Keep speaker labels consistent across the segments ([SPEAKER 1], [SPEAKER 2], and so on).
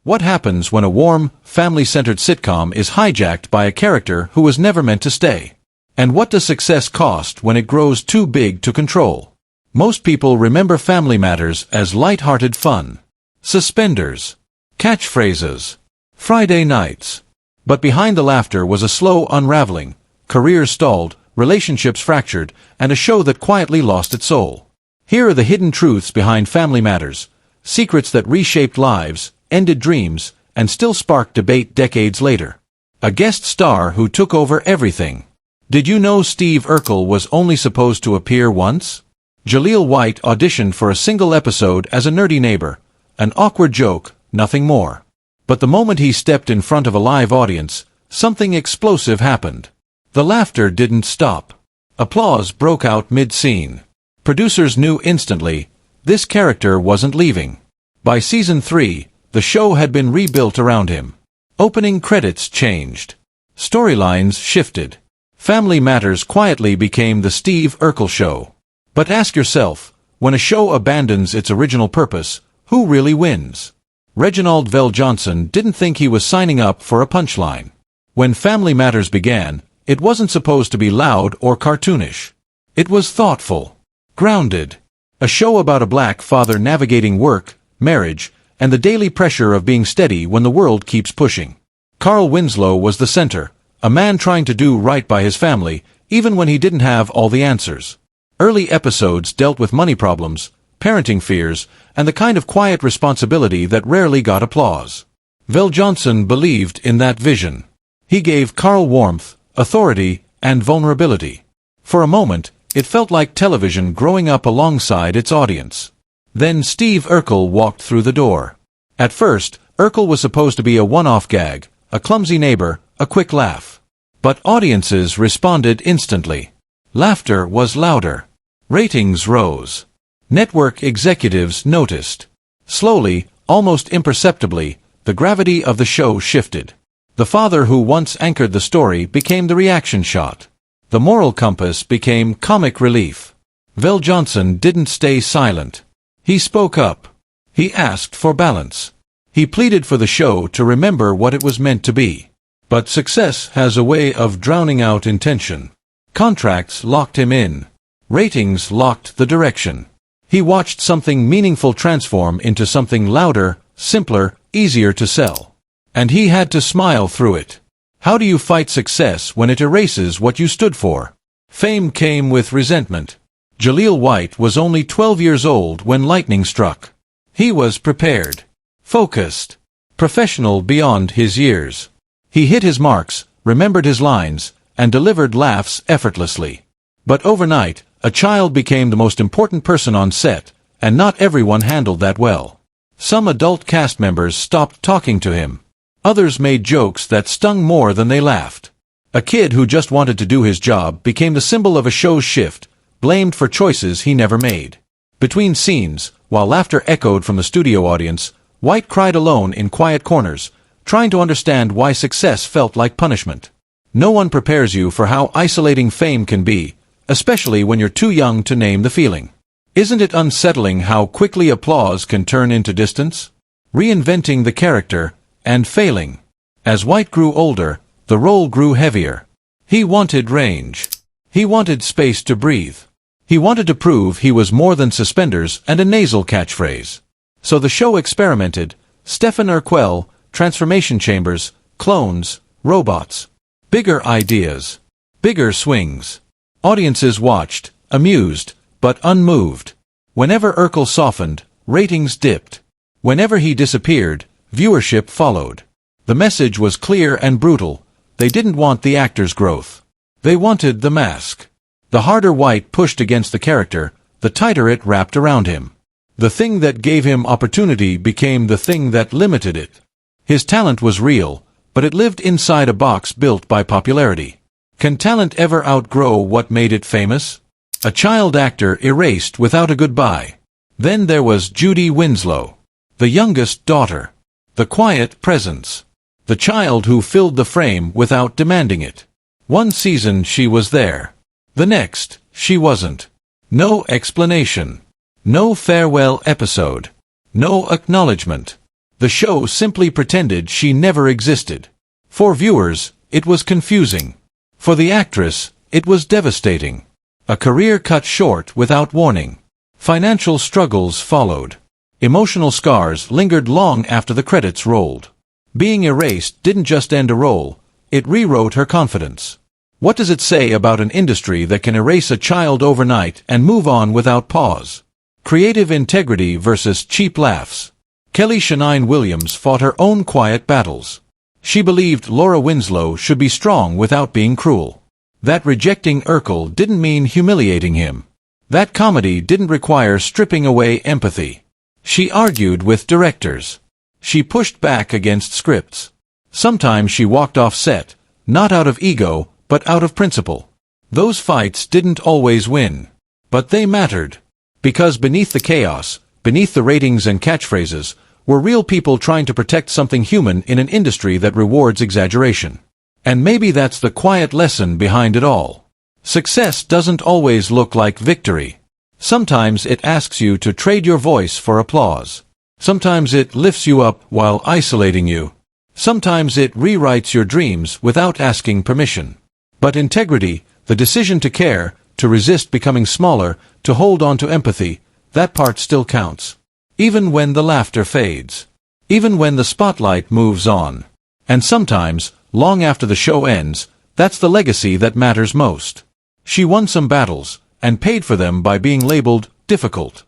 [SPEAKER 1] What happens when a warm, family-centered sitcom is hijacked by a character who was never meant to stay? And what does success cost when it grows too big to control? Most people remember Family Matters as light-hearted fun. Suspenders. Catchphrases. Friday nights. But behind the laughter was a slow unraveling, careers stalled, relationships fractured, and a show that quietly lost its soul. Here are the hidden truths behind Family Matters, secrets that reshaped lives, ended dreams, and still spark debate decades later. A guest star who took over everything. Did you know Steve Urkel was only supposed to appear once? Jaleel White auditioned for a single episode as a nerdy neighbor. An awkward joke, nothing more. But the moment he stepped in front of a live audience, something explosive happened. The laughter didn't stop. Applause broke out mid-scene. Producers knew instantly, this character wasn't leaving. By season 3, the show had been rebuilt around him. Opening credits changed. Storylines shifted. Family Matters quietly became the Steve Urkel Show. But ask yourself, when a show abandons its original purpose, who really wins? Reginald VelJohnson didn't think he was signing up for a punchline. When Family Matters began, it wasn't supposed to be loud or cartoonish. It was thoughtful, grounded. A show about a black father navigating work, marriage, and the daily pressure of being steady when the world keeps pushing. Carl Winslow was the center, a man trying to do right by his family, even when he didn't have all the answers. Early episodes dealt with money problems, parenting fears, and the kind of quiet responsibility that rarely got applause. VelJohnson believed in that vision. He gave Carl warmth, authority, and vulnerability. For a moment, it felt like television growing up alongside its audience. Then Steve Urkel walked through the door. At first, Urkel was supposed to be a one-off gag, a clumsy neighbor, a quick laugh. But audiences responded instantly. Laughter was louder. Ratings rose. Network executives noticed. Slowly, almost imperceptibly, the gravity of the show shifted. The father who once anchored the story became the reaction shot. The moral compass became comic relief. VelJohnson didn't stay silent. He spoke up. He asked for balance. He pleaded for the show to remember what it was meant to be. But success has a way of drowning out intention. Contracts locked him in. Ratings locked the direction. He watched something meaningful transform into something louder, simpler, easier to sell. And he had to smile through it. How do you fight success when it erases what you stood for? Fame came with resentment. Jaleel White was only 12 years old when lightning struck. He was prepared, focused, professional beyond his years. He hit his marks, remembered his lines, and delivered laughs effortlessly. But overnight, a child became the most important person on set, and not everyone handled that well. Some adult cast members stopped talking to him. Others made jokes that stung more than they laughed. A kid who just wanted to do his job became the symbol of a show's shift, blamed for choices he never made. Between scenes, while laughter echoed from the studio audience, White cried alone in quiet corners, trying to understand why success felt like punishment. No one prepares you for how isolating fame can be, especially when you're too young to name the feeling. Isn't it unsettling how quickly applause can turn into distance? Reinventing the character, and failing. As White grew older, the role grew heavier. He wanted range. He wanted space to breathe. He wanted to prove he was more than suspenders and a nasal catchphrase. So the show experimented. Stephen Urkel, transformation chambers, clones, robots. Bigger ideas. Bigger swings. Audiences watched, amused, but unmoved. Whenever Urkel softened, ratings dipped. Whenever he disappeared, viewership followed. The message was clear and brutal. They didn't want the actor's growth. They wanted the mask. The harder White pushed against the character, the tighter it wrapped around him. The thing that gave him opportunity became the thing that limited it. His talent was real, but it lived inside a box built by popularity. Can talent ever outgrow what made it famous? A child actor erased without a goodbye. Then there was Judy Winslow, the youngest daughter. The quiet presence. The child who filled the frame without demanding it. One season she was there. The next, she wasn't. No explanation. No farewell episode. No acknowledgement. The show simply pretended she never existed. For viewers, it was confusing. For the actress, it was devastating. A career cut short without warning. Financial struggles followed. Emotional scars lingered long after the credits rolled. Being erased didn't just end a role, it rewrote her confidence. What does it say about an industry that can erase a child overnight and move on without pause? Creative integrity versus cheap laughs. Kelly Shania Williams fought her own quiet battles. She believed Laura Winslow should be strong without being cruel. That rejecting Urkel didn't mean humiliating him. That comedy didn't require stripping away empathy. She argued with directors. She pushed back against scripts. Sometimes she walked off set, not out of ego, but out of principle. Those fights didn't always win. But they mattered. Because beneath the chaos, beneath the ratings and catchphrases, were real people trying to protect something human in an industry that rewards exaggeration. And maybe that's the quiet lesson behind it all. Success doesn't always look like victory. Sometimes it asks you to trade your voice for applause. Sometimes it lifts you up while isolating you. Sometimes it rewrites your dreams without asking permission. But integrity, the decision to care, to resist becoming smaller, to hold on to empathy, that part still counts. Even when the laughter fades. Even when the spotlight moves on. And sometimes, long after the show ends, that's the legacy that matters most. She won some battles, and paid for them by being labeled difficult.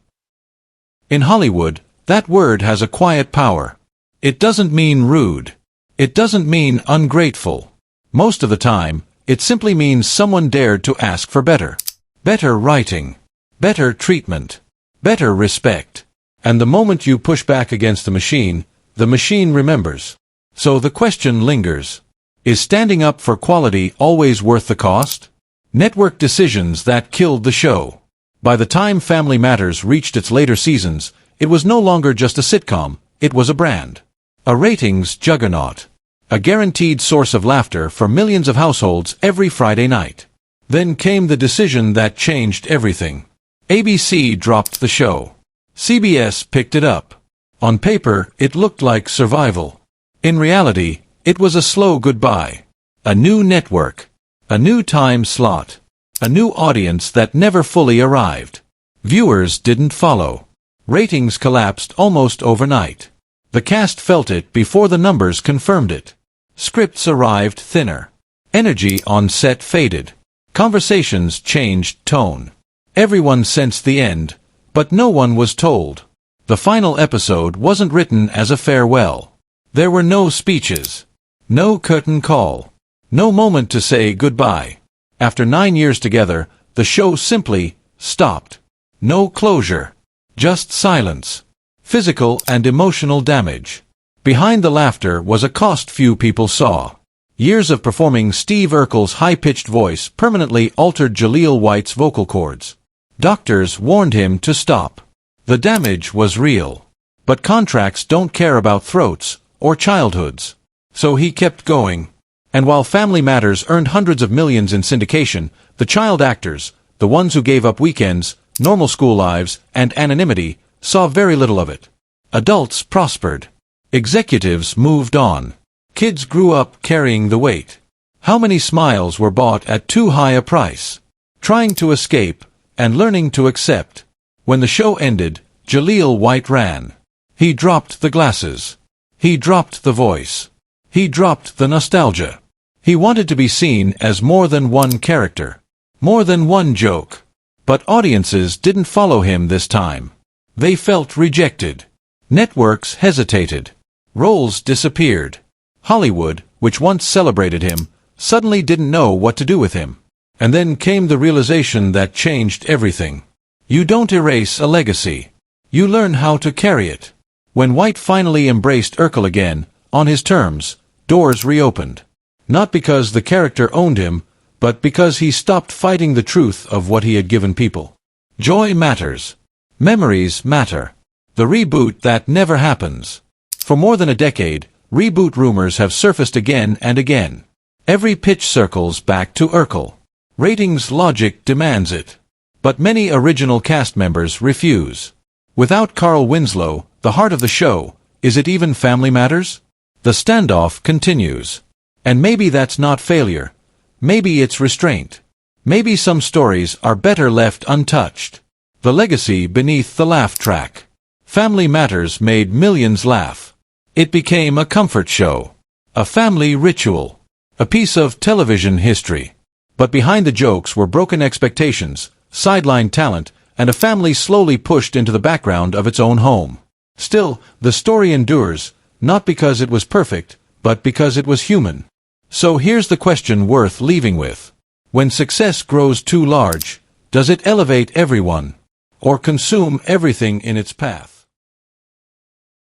[SPEAKER 1] In Hollywood, that word has a quiet power. It doesn't mean rude. It doesn't mean ungrateful. Most of the time, it simply means someone dared to ask for better. Better writing. Better treatment. Better respect. And the moment you push back against the machine remembers. So the question lingers. Is standing up for quality always worth the cost? Network decisions that killed the show. By the time Family Matters reached its later seasons, it was no longer just a sitcom, it was a brand. A ratings juggernaut. A guaranteed source of laughter for millions of households every Friday night. Then came the decision that changed everything. ABC dropped the show. CBS picked it up. On paper, it looked like survival. In reality, it was a slow goodbye. A new network. A new time slot. A new audience that never fully arrived. Viewers didn't follow. Ratings collapsed almost overnight. The cast felt it before the numbers confirmed it. Scripts arrived thinner. Energy on set faded. Conversations changed tone. Everyone sensed the end, but no one was told. The final episode wasn't written as a farewell. There were no speeches. No curtain call. No moment to say goodbye. After 9 years together, the show simply stopped. No closure. Just silence. Physical and emotional damage. Behind the laughter was a cost few people saw. Years of performing Steve Urkel's high-pitched voice permanently altered Jaleel White's vocal cords. Doctors warned him to stop. The damage was real. But contracts don't care about throats or childhoods. So he kept going. And while Family Matters earned hundreds of millions in syndication, the child actors, the ones who gave up weekends, normal school lives, and anonymity, saw very little of it. Adults prospered. Executives moved on. Kids grew up carrying the weight. How many smiles were bought at too high a price? Trying to escape, and learning to accept. When the show ended, Jaleel White ran. He dropped the glasses. He dropped the voice. He dropped the nostalgia. He wanted to be seen as more than one character. More than one joke. But audiences didn't follow him this time. They felt rejected. Networks hesitated. Roles disappeared. Hollywood, which once celebrated him, suddenly didn't know what to do with him. And then came the realization that changed everything. You don't erase a legacy. You learn how to carry it. When White finally embraced Urkel again, on his terms, doors reopened. Not because the character owned him, but because he stopped fighting the truth of what he had given people. Joy matters. Memories matter. The reboot that never happens. For more than a decade, reboot rumors have surfaced again and again. Every pitch circles back to Urkel. Ratings logic demands it. But many original cast members refuse. Without Carl Winslow, the heart of the show, Is it even Family Matters? The standoff continues. And maybe that's not failure. Maybe it's restraint. Maybe some stories are better left untouched. The legacy beneath the laugh track. Family Matters made millions laugh. It became a comfort show. A family ritual. A piece of television history. But behind the jokes were broken expectations, sidelined talent, and a family slowly pushed into the background of its own home. Still, the story endures, not because it was perfect, but because it was human. So here's the question worth leaving with. When success grows too large, does it elevate everyone, or consume everything in its path?